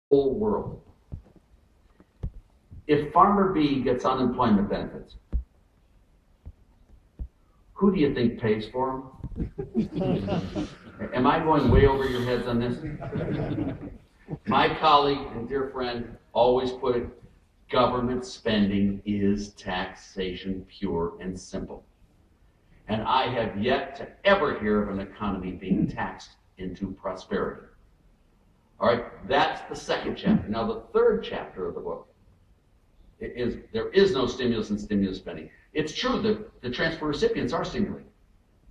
whole world. If Farmer B gets unemployment benefits, who do you think pays for them? Am I going way over your heads on this? My colleague and dear friend always put it, government spending is taxation, pure and simple. And I have yet to ever hear of an economy being taxed into prosperity. All right, that's the second chapter. Now the third chapter of the book is there is no stimulus and stimulus spending. It's true that the transfer recipients are stimulated,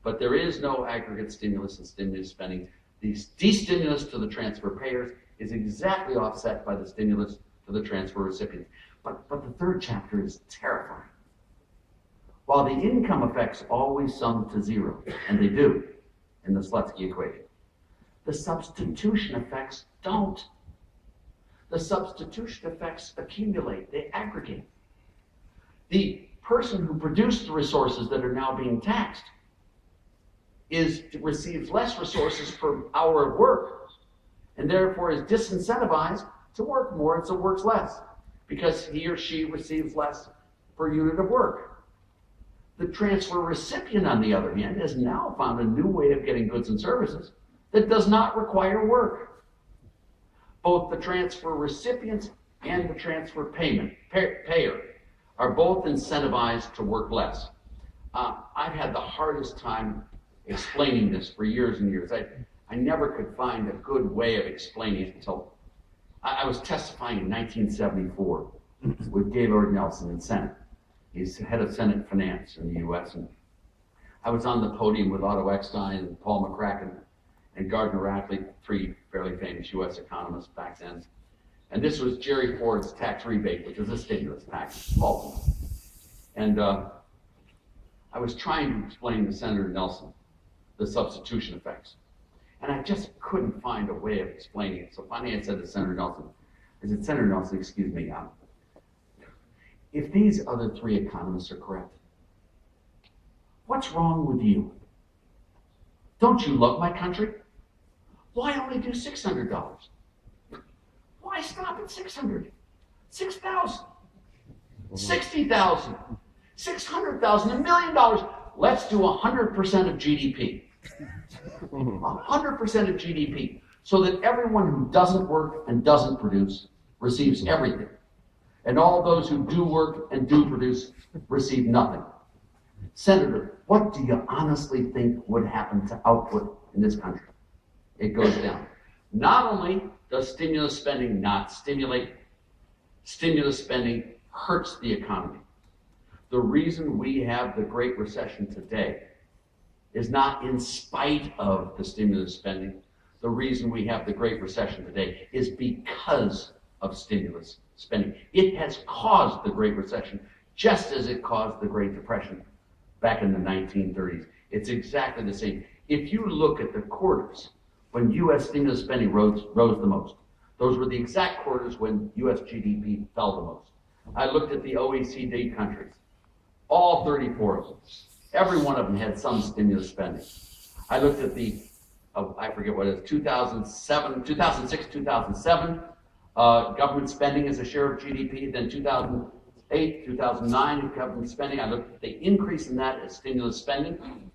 but there is no aggregate stimulus and stimulus spending. The de-stimulus to the transfer payers is exactly offset by the stimulus to the transfer recipients. But the third chapter is terrifying. While the income effects always sum to zero, and they do in the Slutsky equation, the substitution effects don't. The substitution effects accumulate, they aggregate. The person who produced the resources that are now being taxed receives less resources per hour of work, and therefore is disincentivized to work more, and so works less, because he or she receives less per unit of work. The transfer recipient, on the other hand, has now found a new way of getting goods and services that does not require work. Both the transfer recipient and the transfer payer are both incentivized to work less. I've had the hardest time explaining this for years and years. I never could find a good way of explaining it until I was testifying in 1974 with Gaylord Nelson in Senate. He's head of Senate Finance in the U.S. And I was on the podium with Otto Eckstein and Paul McCracken and Gardner Rackley, three fairly famous U.S. economists back then. And this was Jerry Ford's tax rebate, which was a stimulus package. And I was trying to explain to Senator Nelson the substitution effects. And I just couldn't find a way of explaining it. So finally I said to Senator Nelson, Senator Nelson, excuse me, if these other three economists are correct, what's wrong with you? Don't you love my country? Why only do $600? Why stop at 600? 6,000, 60,000, 600,000, $1 million. Let's do 100% of GDP. 100% of GDP, so that everyone who doesn't work and doesn't produce receives everything. And all those who do work and do produce receive nothing. Senator, what do you honestly think would happen to output in this country? It goes down. Not only does stimulus spending not stimulate, stimulus spending hurts the economy. The reason we have the Great Recession today is not in spite of the stimulus spending. The reason we have the Great Recession today is because of stimulus spending. It has caused the Great Recession, just as it caused the Great Depression back in the 1930s. It's exactly the same. If you look at the quarters when U.S. stimulus spending rose the most, those were the exact quarters when U.S. GDP fell the most. I looked at the OECD countries, all 34 of them. Every one of them had some stimulus spending. I looked at the, I forget what it is, 2006, 2007, government spending as a share of GDP, then 2008, 2009, government spending. I looked at the increase in that as stimulus spending.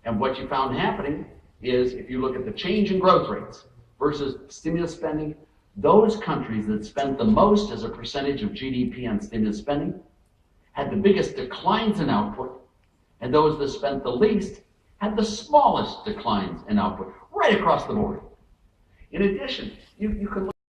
And what you found happening is, if you look at the change in growth rates versus stimulus spending, those countries that spent the most as a percentage of GDP on stimulus spending had the biggest declines in output, and those that spent the least had the smallest declines in output, right across the board. In addition, you can look